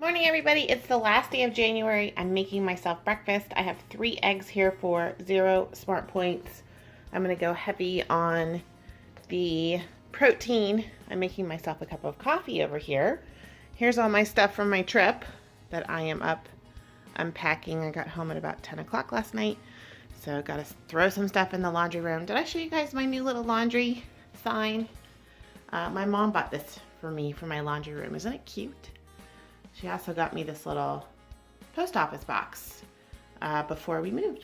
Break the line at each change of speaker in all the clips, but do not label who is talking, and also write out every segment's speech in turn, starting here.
Morning, everybody. It's the last day of January. I'm making myself breakfast. I have 3 eggs here for 0 smart points. I'm going to go heavy on the protein. I'm making myself a cup of coffee over here. Here's all my stuff from my trip that I am up unpacking. I got home at about 10 o'clock last night, so got to throw some stuff in the laundry room. Did I show you guys my new little laundry sign? My mom bought this for me for my laundry room. Isn't it cute? She also got me this little post office box before we moved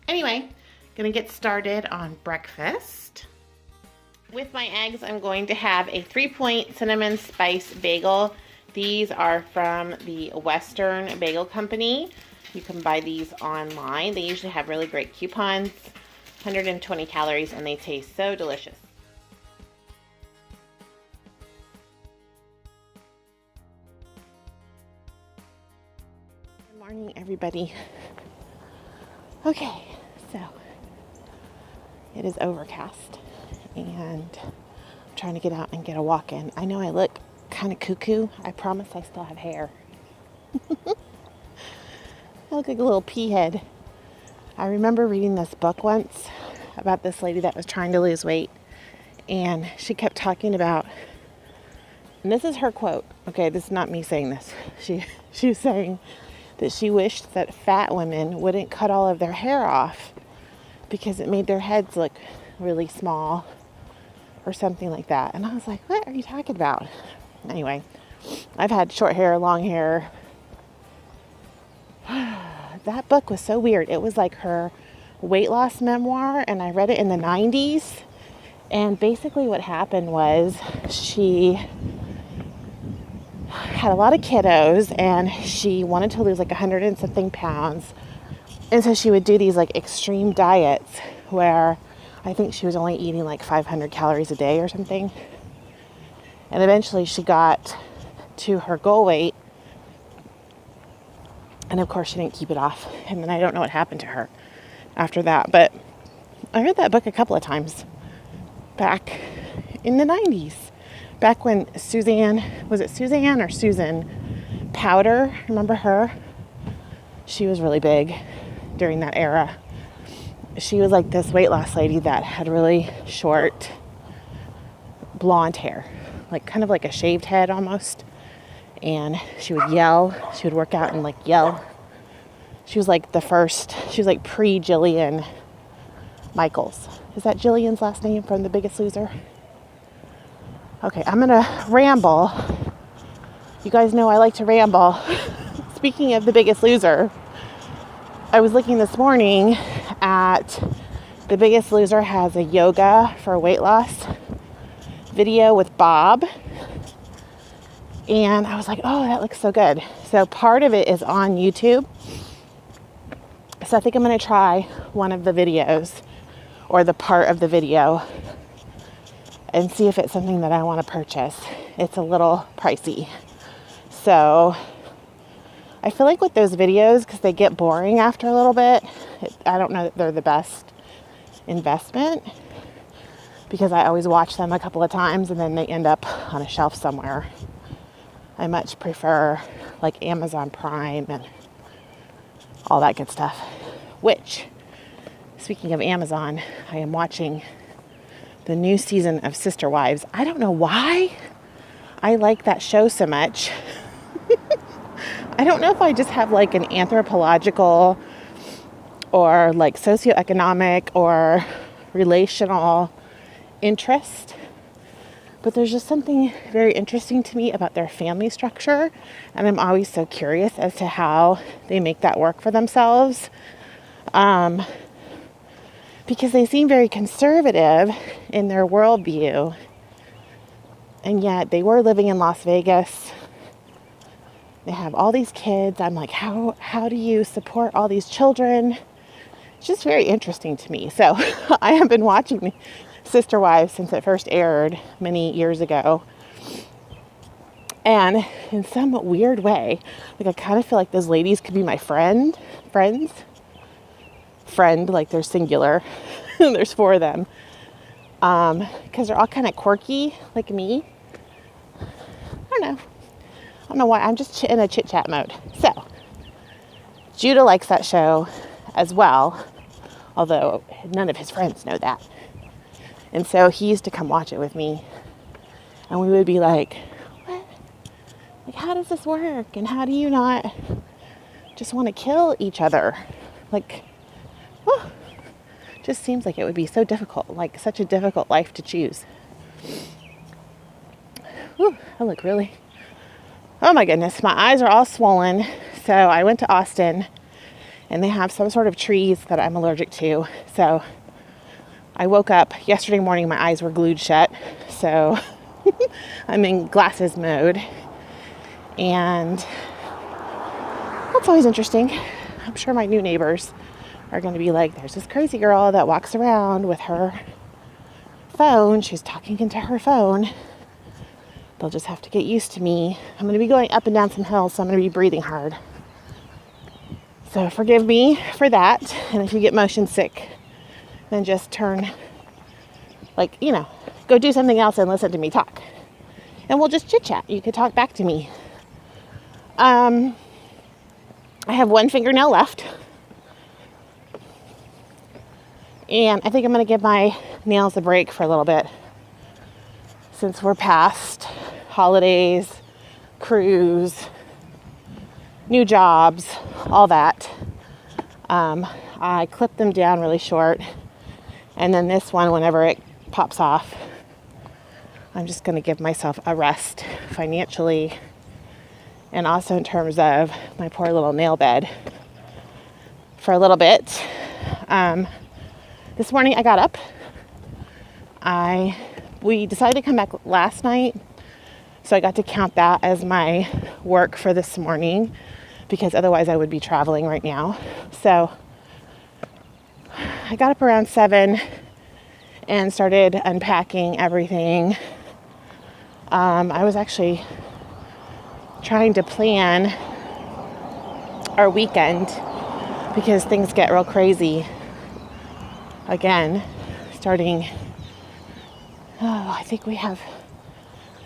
Anyway, gonna get started on breakfast. With my eggs, I'm going to have a 3-point cinnamon spice bagel. These are from the Western Bagel Company. You can buy these online. They usually have really great coupons, 120 calories, and they taste so delicious. Good morning, everybody. Okay, so it is overcast and I'm trying to get out and get a walk in. I know I look kind of cuckoo. I promise I still have hair. I look like a little pea head. I remember reading this book once about this lady that was trying to lose weight, and she kept talking about, and this is her quote. Okay, this is not me saying this. She was saying that she wished that fat women wouldn't cut all of their hair off because it made their heads look really small or something like that. And I was like, what are you talking about? Anyway, I've had short hair, long hair. That book was so weird. It was like her weight loss memoir, and I read it in the 90s. And basically what happened was she had a lot of kiddos and she wanted to lose like 100 and something pounds. And so she would do these like extreme diets where I think she was only eating like 500 calories a day or something. And eventually she got to her goal weight. And of course she didn't keep it off. And then I don't know what happened to her after that. But I read that book a couple of times back in the 90s. Back when Suzanne Powder, remember her? She was really big during that era. She was like this weight loss lady that had really short blonde hair, like kind of like a shaved head almost. And she would yell. She would work out and like yell. She was like pre-Jillian Michaels. Is that Jillian's last name from The Biggest Loser? Okay, I'm gonna ramble. You guys know I like to ramble. Speaking of The Biggest Loser, I was looking this morning at The Biggest Loser has a yoga for weight loss video with Bob. And I was like, oh, that looks so good. So part of it is on YouTube. So I think I'm gonna try one of the videos or the part of the video and see if it's something that I want to purchase. It's a little pricey. So I feel like with those videos, because they get boring after a little bit, I don't know that they're the best investment because I always watch them a couple of times and then they end up on a shelf somewhere. I much prefer like Amazon Prime and all that good stuff. Which, speaking of Amazon, I am watching the new season of Sister Wives. I don't know why I like that show so much. I don't know if I just have like an anthropological or like socioeconomic or relational interest, but there's just something very interesting to me about their family structure, and I'm always so curious as to how they make that work for themselves. Because they seem very conservative in their worldview, and yet they were living in Las Vegas. They have all these kids. I'm like, how do you support all these children? It's just very interesting to me. So I have been watching Sister Wives since it first aired many years ago. And in some weird way, like I kind of feel like those ladies could be my friend, like they're singular. There's 4 of them. Because they're all kind of quirky like me. I don't know. don't know why, I'm just in a chit chat mode. So, Judah likes that show as well, although none of his friends know that. And so he used to come watch it with me, and we would be like, what? Like, how does this work? And how do you not just want to kill each other? Like, oh, just seems like it would be so difficult, like such a difficult life to choose. Whew, I look really, oh my goodness, my eyes are all swollen. So I went to Austin, and they have some sort of trees that I'm allergic to. So I woke up yesterday morning, my eyes were glued shut. So I'm in glasses mode, and that's always interesting. I'm sure my new neighbors are going to be like, there's this crazy girl that walks around with her phone. She's talking into her phone. They'll just have to get used to me. I'm going to be going up and down some hills, so I'm going to be breathing hard. So forgive me for that. And if you get motion sick, then just turn, like, you know, go do something else and listen to me talk. And we'll just chit chat. You could talk back to me. I have one fingernail left. And I think I'm going to give my nails a break for a little bit, since we're past holidays, cruise, new jobs, all that. I clipped them down really short. And then this one, whenever it pops off, I'm just going to give myself a rest financially, and also in terms of my poor little nail bed for a little bit. This morning I got up. We decided to come back last night, so I got to count that as my work for this morning, because otherwise I would be traveling right now. So I got up around 7 and started unpacking everything. I was actually trying to plan our weekend because things get real crazy again, starting, I think we have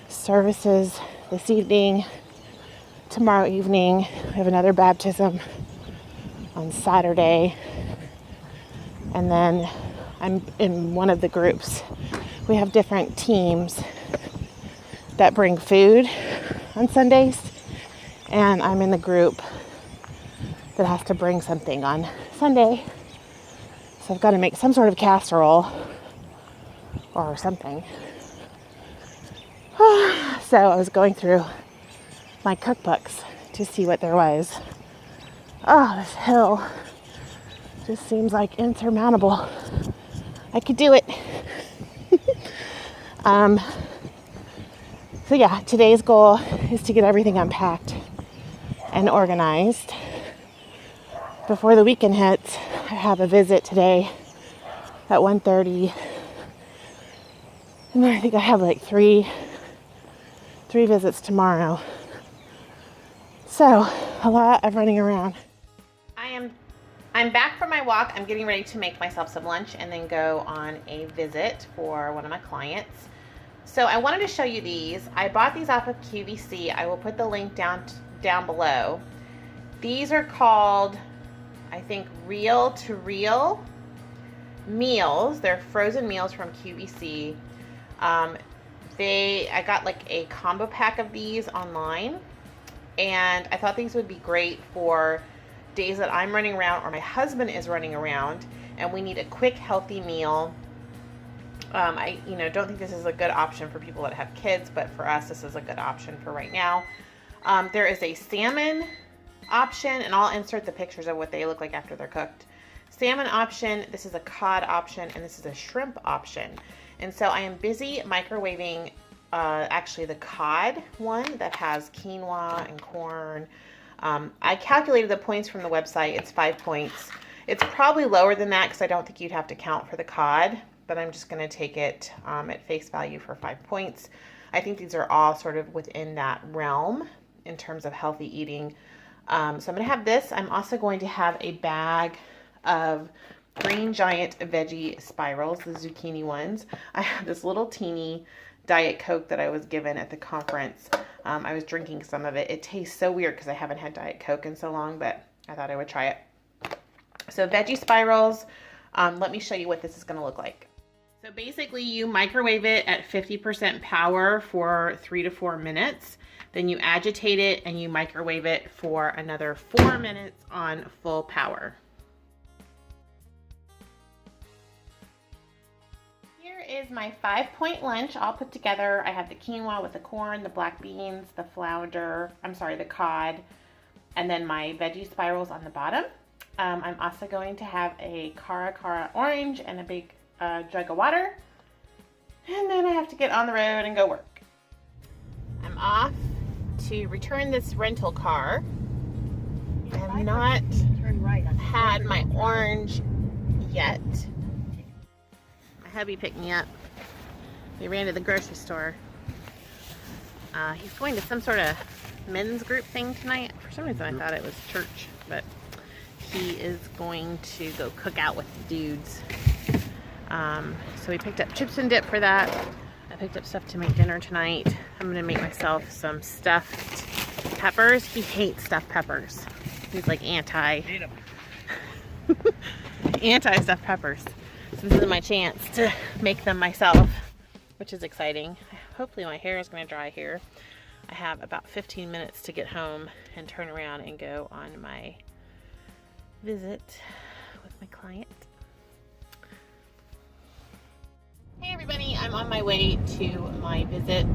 services this evening, tomorrow evening. We have another baptism on Saturday. And then I'm in one of the groups. We have different teams that bring food on Sundays. And I'm in the group that has to bring something on Sunday. So I've got to make some sort of casserole or something. So I was going through my cookbooks to see what there was. Oh, this hill just seems like insurmountable. I could do it. So yeah, today's goal is to get everything unpacked and organized before the weekend hits. I have a visit today at 1:30, and then I think I have like three visits tomorrow. So a lot of running around. I'm back from my walk. I'm getting ready to make myself some lunch and then go on a visit for one of my clients. So I wanted to show you these. I bought these off of QVC. I will put the link down below. These are called, I think, Reel to Reel meals. They're frozen meals from QVC. I got like a combo pack of these online, and I thought these would be great for days that I'm running around or my husband is running around and we need a quick, healthy meal. I don't think this is a good option for people that have kids, but for us, this is a good option for right now. There is a salmon option, and I'll insert the pictures of what they look like after they're cooked. Salmon option, this is a cod option, and this is a shrimp option. And so I am busy microwaving actually the cod one that has quinoa and corn. I calculated the points from the website. It's 5 points. It's probably lower than that because I don't think you'd have to count for the cod, but I'm just going to take it at face value for 5 points. I think these are all sort of within that realm in terms of healthy eating. So I'm going to have this. I'm also going to have a bag of Green Giant veggie spirals, the zucchini ones. I have this little teeny Diet Coke that I was given at the conference. I was drinking some of it. It tastes so weird because I haven't had Diet Coke in so long, but I thought I would try it. So veggie spirals, let me show you what this is going to look like. So basically you microwave it at 50% power for 3 to 4 minutes. Then you agitate it and you microwave it for another 4 minutes on full power. Here is my 5-point lunch all put together. I have the quinoa with the corn, the black beans, the flounder, the cod, and then my veggie spirals on the bottom. I'm also going to have a cara orange and a big jug of water. And then I have to get on the road and go work. I'm off to return this rental car. I have not had my orange yet. My hubby picked me up. We ran to the grocery store. He's going to some sort of men's group thing tonight. For some reason I thought it was church, but he is going to go cook out with the dudes. So we picked up chips and dip for that. I picked up stuff to make dinner tonight. I'm gonna make myself some stuffed peppers. He hates stuffed peppers. He's like anti-stuffed peppers. So this is my chance to make them myself, which is exciting. Hopefully my hair is gonna dry here. I have about 15 minutes to get home and turn around and go on my visit with my client. Hey everybody, I'm on my way to my visit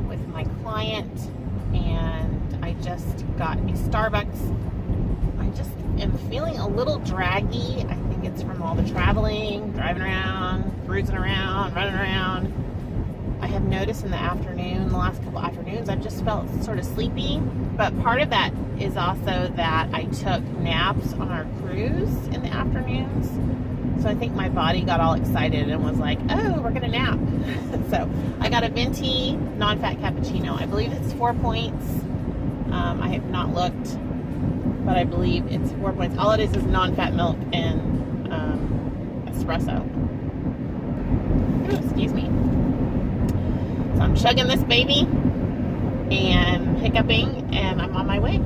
with my client and I just got a Starbucks. I just am feeling a little draggy. I think it's from all the traveling, driving around, cruising around, running around. I have noticed in the afternoon, the last couple afternoons, I've just felt sort of sleepy, but part of that is also that I took naps on our cruise in the afternoons. So I think my body got all excited and was like, oh, we're gonna nap. So I got a venti non-fat cappuccino. I believe it's 4 points. I have not looked, but I believe it's 4 points. All it is non-fat milk and espresso. Ooh, excuse me. So I'm chugging this baby and hiccuping, and I'm on my way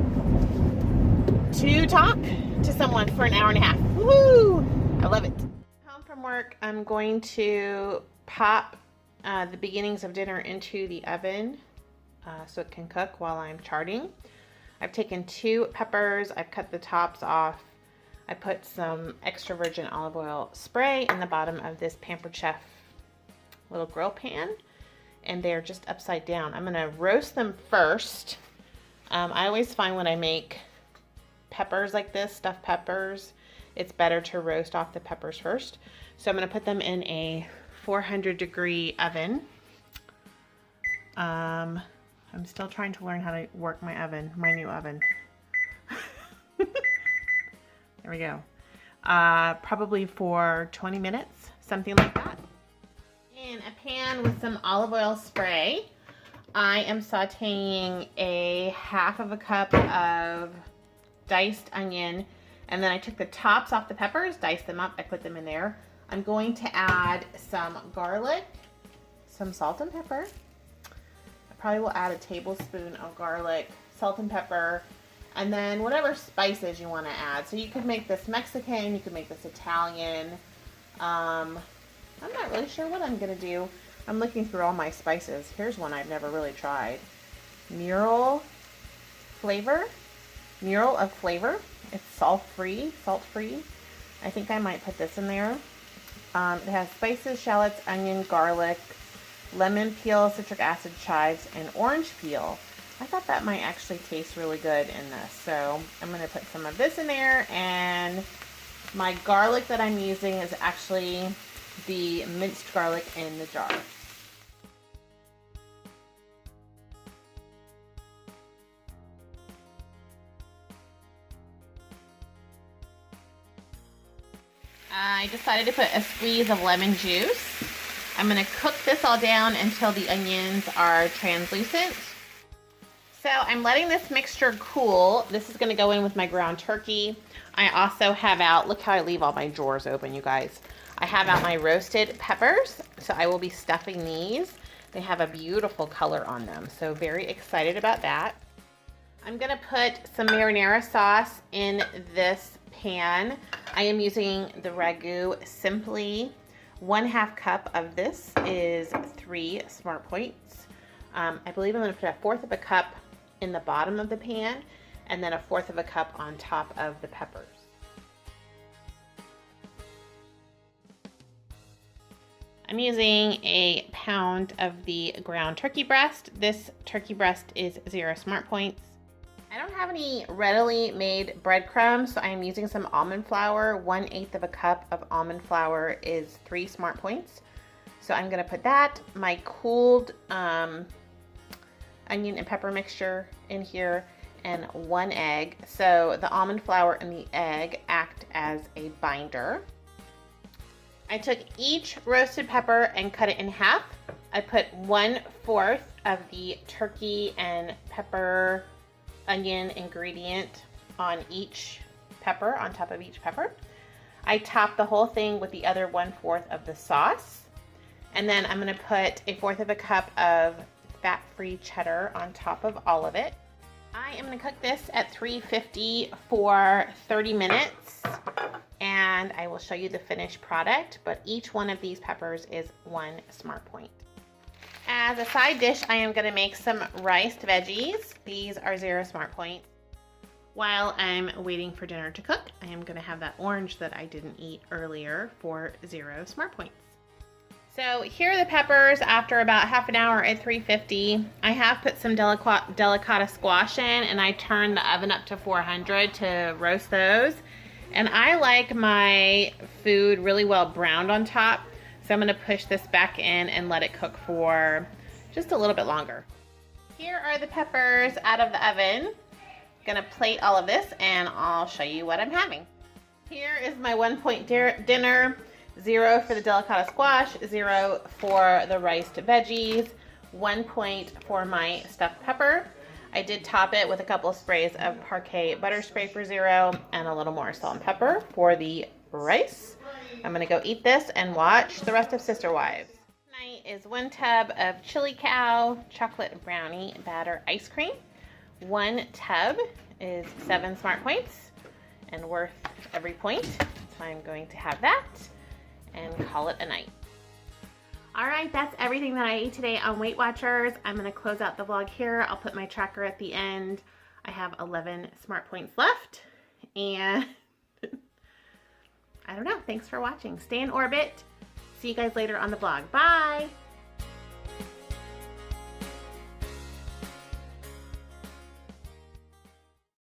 to talk to someone for an hour and a half. Woo! I love it. Home from work, I'm going to pop the beginnings of dinner into the oven so it can cook while I'm charting. I've taken 2 peppers, I've cut the tops off. I put some extra virgin olive oil spray in the bottom of this Pampered Chef little grill pan, and they're just upside down. I'm gonna roast them first. I always find when I make peppers like this, stuffed peppers, it's better to roast off the peppers first. So I'm gonna put them in a 400-degree oven. I'm still trying to learn how to work my oven, my new oven. There we go. Probably for 20 minutes, something like that. In a pan with some olive oil spray, I am sauteing a half of a cup of diced onion, and then I took the tops off the peppers, diced them up, I put them in there. I'm going to add some garlic, some salt and pepper. I probably will add a tablespoon of garlic, salt and pepper, and then whatever spices you want to add. So you could make this Mexican, you could make this Italian. I'm not really sure what I'm gonna do. I'm looking through all my spices. Here's one I've never really tried. Mural of Flavor. It's salt-free. I think I might put this in there. It has spices, shallots, onion, garlic, lemon peel, citric acid, chives, and orange peel. I thought that might actually taste really good in this. So I'm going to put some of this in there, and my garlic that I'm using is actually the minced garlic in the jar. I decided to put a squeeze of lemon juice. I'm going to cook this all down until the onions are translucent. So I'm letting this mixture cool. This is going to go in with my ground turkey. I also have out, look how I leave all my drawers open, you guys. I have out my roasted peppers, so I will be stuffing these. They have a beautiful color on them, so very excited about that. I'm gonna put some marinara sauce in this pan. I am using the Ragu Simply. 1/2 cup of this is 3 Smart Points. I believe I'm gonna put 1/4 of a cup in the bottom of the pan and then 1/4 of a cup on top of the peppers. I'm using a pound of the ground turkey breast. This turkey breast is 0 Smart Points. I don't have any readily made breadcrumbs, so I am using some almond flour. 1/8 of a cup of almond flour is 3 Smart Points. So I'm gonna put that, my cooled onion and pepper mixture in here, and 1 egg. So the almond flour and the egg act as a binder. I took each roasted pepper and cut it in half. I put 1/4 of the turkey and pepper onion ingredient on each pepper, on top of each pepper. I top the whole thing with the other 1/4 of the sauce. And then I'm gonna put 1/4 of a cup of fat-free cheddar on top of all of it. I am gonna cook this at 350 for 30 minutes. And I will show you the finished product, but each one of these peppers is 1 Smart Point. As a side dish, I am gonna make some riced veggies. These are 0 Smart Points. While I'm waiting for dinner to cook, I am gonna have that orange that I didn't eat earlier for 0 Smart Points. So here are the peppers after about half an hour at 350. I have put some delicata squash in, and I turned the oven up to 400 to roast those. And I like my food really well browned on top. So I'm gonna push this back in and let it cook for just a little bit longer. Here are the peppers out of the oven. Gonna plate all of this and I'll show you what I'm having. Here is my 1 point dinner. 0 for the delicata squash, 0 for the riced veggies, 1 point for my stuffed pepper. I did top it with a couple of sprays of Parquet butter spray for 0 and a little more salt and pepper for the rice. I'm gonna go eat this and watch the rest of Sister Wives. Tonight is 1 tub of Chili Cow chocolate brownie batter ice cream. 1 tub is 7 Smart Points and worth every point. So I'm going to have that and call it a night. All right, that's everything that I ate today on Weight Watchers. I'm gonna close out the vlog here. I'll put my tracker at the end. I have 11 Smart Points left, and I don't know, thanks for watching. Stay in orbit. See you guys later on the vlog. Bye.